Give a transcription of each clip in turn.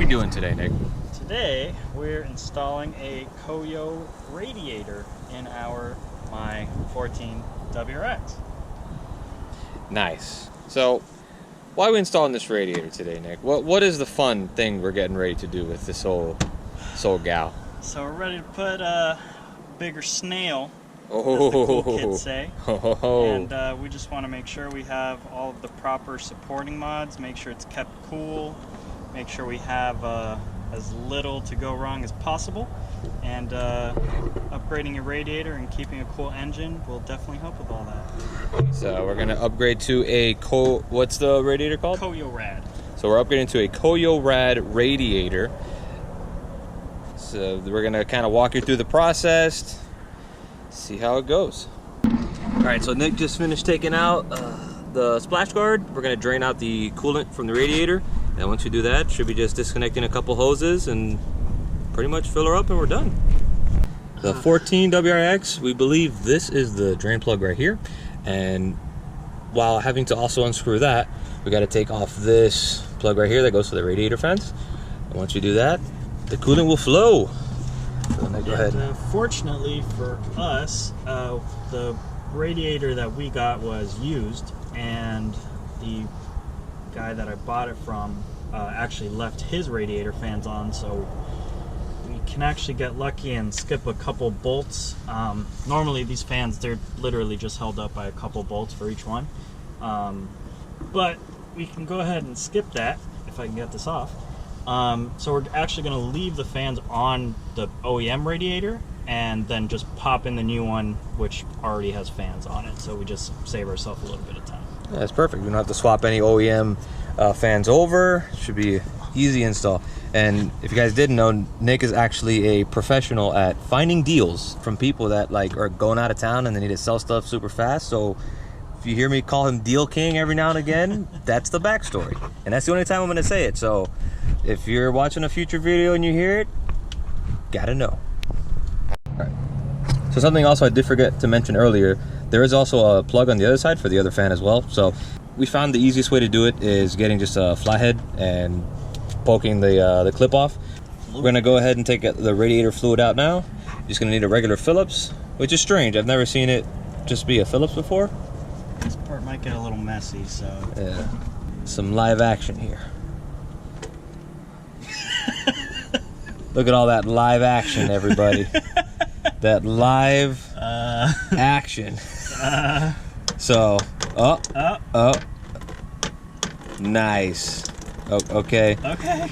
we doing today, Nick? Today we're installing a Koyo radiator in my 14 WRX. Nice. So, why are we installing this radiator today, Nick? What is the fun thing we're getting ready to do with this whole gal? So we're ready to put a bigger snail, Oh, as the cool kids say. oh. And we just want to make sure we have all of the proper supporting mods, make sure it's kept cool, make sure we have as little to go wrong as possible, and upgrading your radiator and keeping a cool engine will definitely help with all that. So we're gonna upgrade to a what's the radiator called? KoyoRad. So we're upgrading to a KoyoRad radiator. So we're gonna kind of walk you through the process, see how it goes. All right, so Nick just finished taking out the splash guard. We're gonna drain out the coolant from the radiator, and once we do that, should be just disconnecting a couple hoses and pretty much fill her up, and we're done. The 14 WRX, we believe this is the drain plug right here, and while having to also unscrew that, we got to take off this plug right here that goes to the radiator fence. And once you do that, the coolant will flow. So now go ahead. Fortunately for us, the radiator that we got was used, and the guy that I bought it from actually left his radiator fans on, so we can actually get lucky and skip a couple bolts. Normally these fans, they're literally just held up by a couple bolts for each one, but we can go ahead and skip that if I can get this off. So we're actually going to leave the fans on the OEM radiator and then just pop in the new one, which already has fans on it, so we just save ourselves a little bit of time. Yeah, that's perfect. We don't have to swap any OEM fans over. Should be easy install. And if you guys didn't know, Nick is actually a professional at finding deals from people that like are going out of town and they need to sell stuff super fast. So if you hear me call him Deal King every now and again, that's the backstory, and that's the only time I'm going to say it. So if you're watching a future video and you hear it, gotta know. All right. So something also I did forget to mention earlier, there is also a plug on the other side for the other fan as well. So we found the easiest way to do it is getting just a flathead and poking the clip off. We're gonna go ahead and take the radiator fluid out now. You're just gonna need a regular Phillips, which is strange. I've never seen it just be a Phillips before. This part might get a little messy, so yeah, some live action here. Look at all that live action, everybody. That live action. So, nice. Oh, okay. Okay.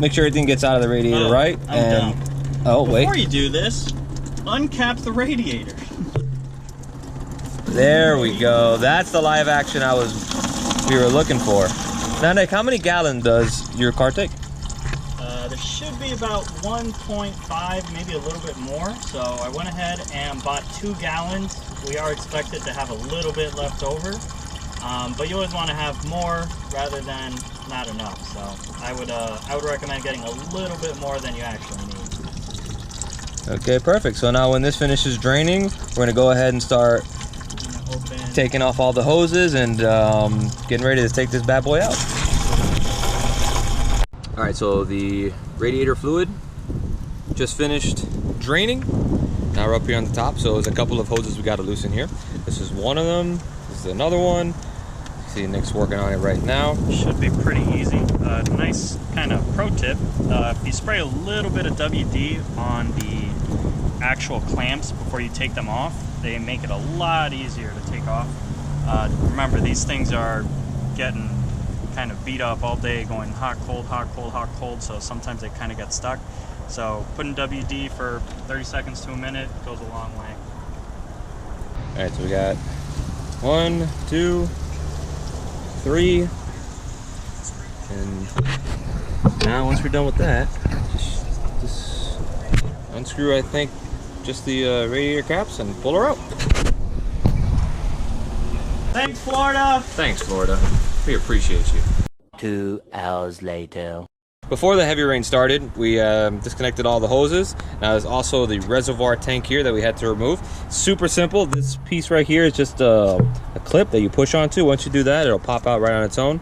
Make sure everything gets out of the radiator, right? I'm done. Oh, wait. Before you do this, uncap the radiator. There we go. That's the live action we were looking for. Now, Nick, how many gallons does your car take? There should be about 1.5, maybe a little bit more. So I went ahead and bought 2 gallons. We are expected to have a little bit left over, but you always want to have more rather than not enough. So I would recommend getting a little bit more than you actually need. Okay, perfect. So now when this finishes draining, we're gonna go ahead and start taking off all the hoses and getting ready to take this bad boy out. All right, so the radiator fluid just finished draining. Now we're up here on the top, so there's a couple of hoses we got to loosen here. This is one of them. This is another one. See, Nick's working on it right now. Should be pretty easy. Nice kind of pro tip: if you spray a little bit of WD on the actual clamps before you take them off, they make it a lot easier to take off. Remember, these things are getting kind of beat up all day, going hot, cold, hot, cold, hot, cold, so sometimes they kind of get stuck. So putting WD for 30 seconds to a minute goes a long way. All right, so we got 1, 2, 3, and now once we're done with that, just unscrew, I think, just the radiator caps and pull her out. Thanks, Florida! Thanks, Florida. We appreciate you. 2 hours later. Before the heavy rain started, we disconnected all the hoses. Now there's also the reservoir tank here that we had to remove. Super simple. This piece right here is just a clip that you push onto. Once you do that, it'll pop out right on its own.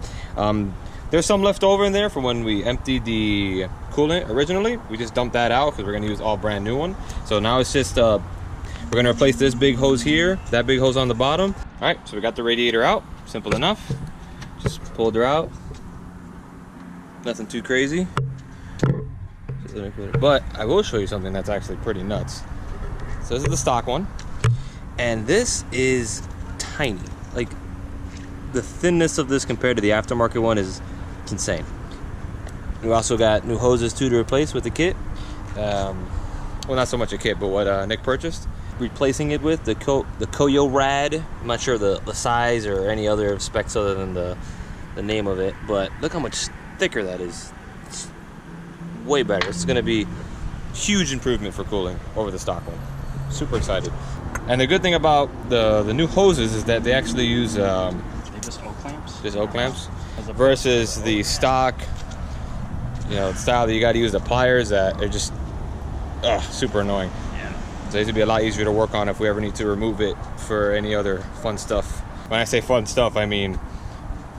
There's some left over in there from when we emptied the coolant originally. We just dumped that out because we're gonna use all brand new one. So now it's just we're gonna replace this big hose here, that big hose on the bottom. All right, so we got the radiator out. Simple enough. Just pulled her out. Nothing too crazy. But I will show you something that's actually pretty nuts. So this is the stock one, and this is tiny. Like, the thinness of this compared to the aftermarket one is insane. We also got new hoses too to replace with the kit. Well, not so much a kit, but what Nick purchased. Replacing it with the KoyoRad. I'm not sure the size or any other specs other than the name of it, but look how much thicker that is. It's way better. It's going to be huge improvement for cooling over the stock one. Super excited. And the good thing about the new hoses is that they actually use just O clamps. Just O clamps versus the stock, style that you got to use the pliers that are just super annoying. Yeah. So these would be a lot easier to work on if we ever need to remove it for any other fun stuff. When I say fun stuff, I mean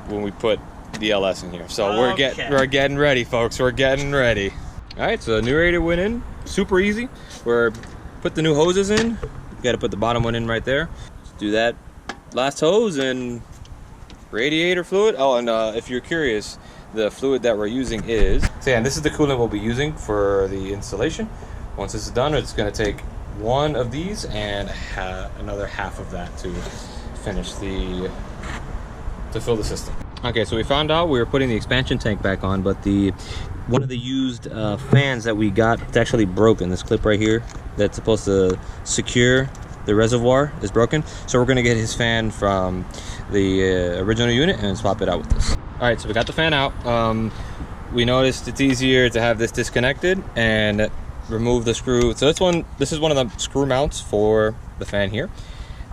when we put the LS in here. So we're getting ready, folks. We're getting ready. All right, so the new radiator went in, super easy. We're put the new hoses in. You got to put the bottom one in right there. Just do that last hose and radiator fluid. Oh, and if you're curious, the fluid that we're using is, so yeah, and this is the coolant we'll be using for the installation. Once this is done, it's going to take one of these and another half of that to finish to fill the system. Okay, so we found out we were putting the expansion tank back on, but one of the used fans that we got, it's actually broken. This clip right here that's supposed to secure the reservoir is broken. So we're gonna get his fan from the original unit and swap it out with this. All right, so we got the fan out. We noticed it's easier to have this disconnected and remove the screw. So this is one of the screw mounts for the fan here.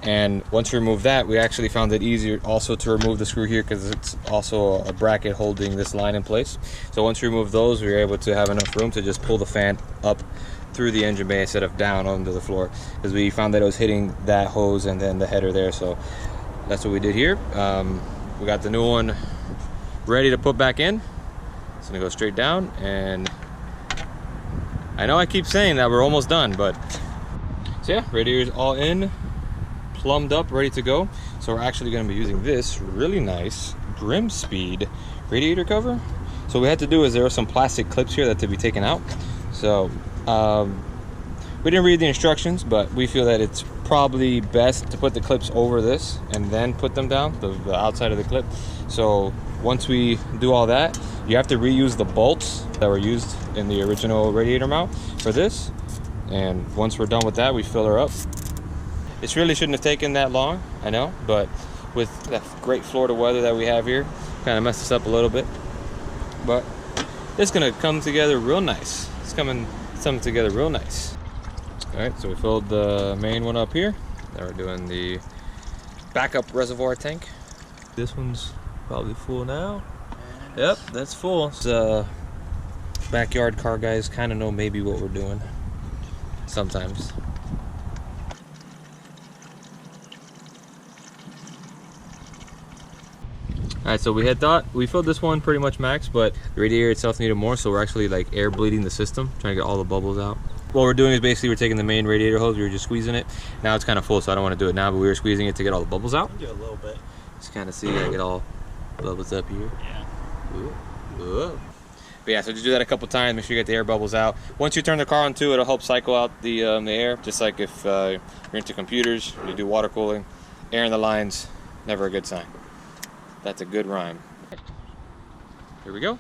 And once you remove that, we actually found it easier also to remove the screw here because it's also a bracket holding this line in place. So once you remove those, we were able to have enough room to just pull the fan up through the engine bay instead of down onto the floor, because we found that it was hitting that hose and then the header there. So that's what we did here. We got the new one ready to put back in. It's gonna go straight down, and I know I keep saying that we're almost done, but so yeah, radiator's all in, plumbed up, ready to go. So we're actually going to be using this really nice Grim Speed radiator cover. So what we had to do is there were some plastic clips here that had to be taken out. So we didn't read the instructions, but we feel that it's probably best to put the clips over this and then put them down, the outside of the clip. So once we do all that, you have to reuse the bolts that were used in the original radiator mount for this. And once we're done with that, we fill her up. This really shouldn't have taken that long, I know, but with that great Florida weather that we have here, kind of messed us up a little bit. But it's gonna come together real nice. It's coming together real nice. All right, so we filled the main one up here. Now we're doing the backup reservoir tank. This one's probably full now. Yep, that's full. So, backyard car guys kind of know maybe what we're doing sometimes. Alright, so we had thought we filled this one pretty much max, but the radiator itself needed more, so we're actually like air bleeding the system, trying to get all the bubbles out. What we're doing is basically we're taking the main radiator hose, we were just squeezing it. Now it's kind of full, so I don't want to do it now, but we were squeezing it to get all the bubbles out. Do a little bit. Just kind of see I get all bubbles up here. Yeah. Ooh. But yeah, so just do that a couple times, make sure you get the air bubbles out. Once you turn the car on too, it'll help cycle out the air, just like if you're into computers, you do water cooling, air in the lines, never a good sign. That's a good rhyme. Here we go.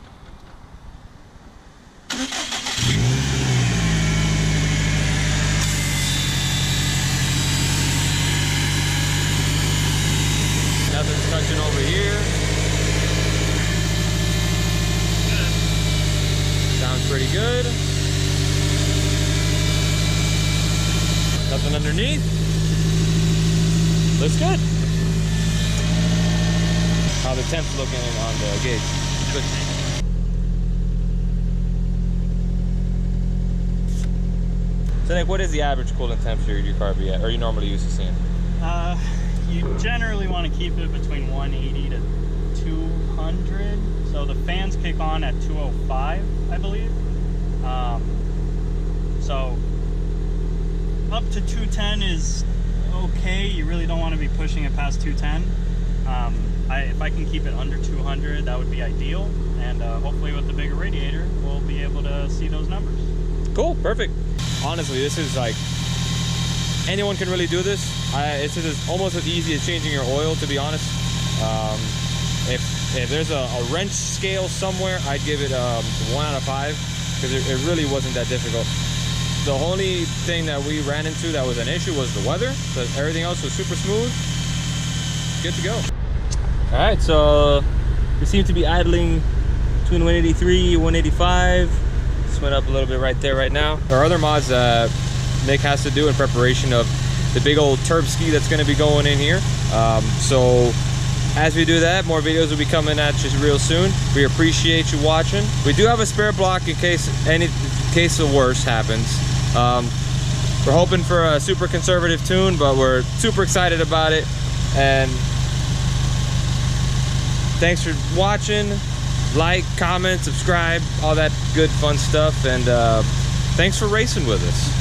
Nothing's touching over here. Sounds pretty good. Nothing underneath. Looks good. How the temps looking on the gauge. Good. So Nick, what is the average coolant temperature your car be at, or you normally used to seeing? You generally want to keep it between 180 to 200. So the fans kick on at 205, I believe. So up to 210 is okay. You really don't want to be pushing it past 210. If I can keep it under 200, that would be ideal. And hopefully with the bigger radiator, we'll be able to see those numbers. Cool, perfect. Honestly, this is like, anyone can really do this. It's almost as easy as changing your oil, to be honest. If there's a wrench scale somewhere, I'd give it 1 out of 5, because it really wasn't that difficult. The only thing that we ran into that was an issue was the weather, but everything else was super smooth. Good to go. All right, so we seem to be idling between 183, 185. Just went up a little bit right there right now. There are other mods that Nick has to do in preparation of the big old turb ski that's going to be going in here. So as we do that, more videos will be coming at you real soon. We appreciate you watching. We do have a spare block in case the worst happens. We're hoping for a super conservative tune, but we're super excited about it. And thanks for watching. Like, comment, subscribe, all that good fun stuff. And thanks for racing with us.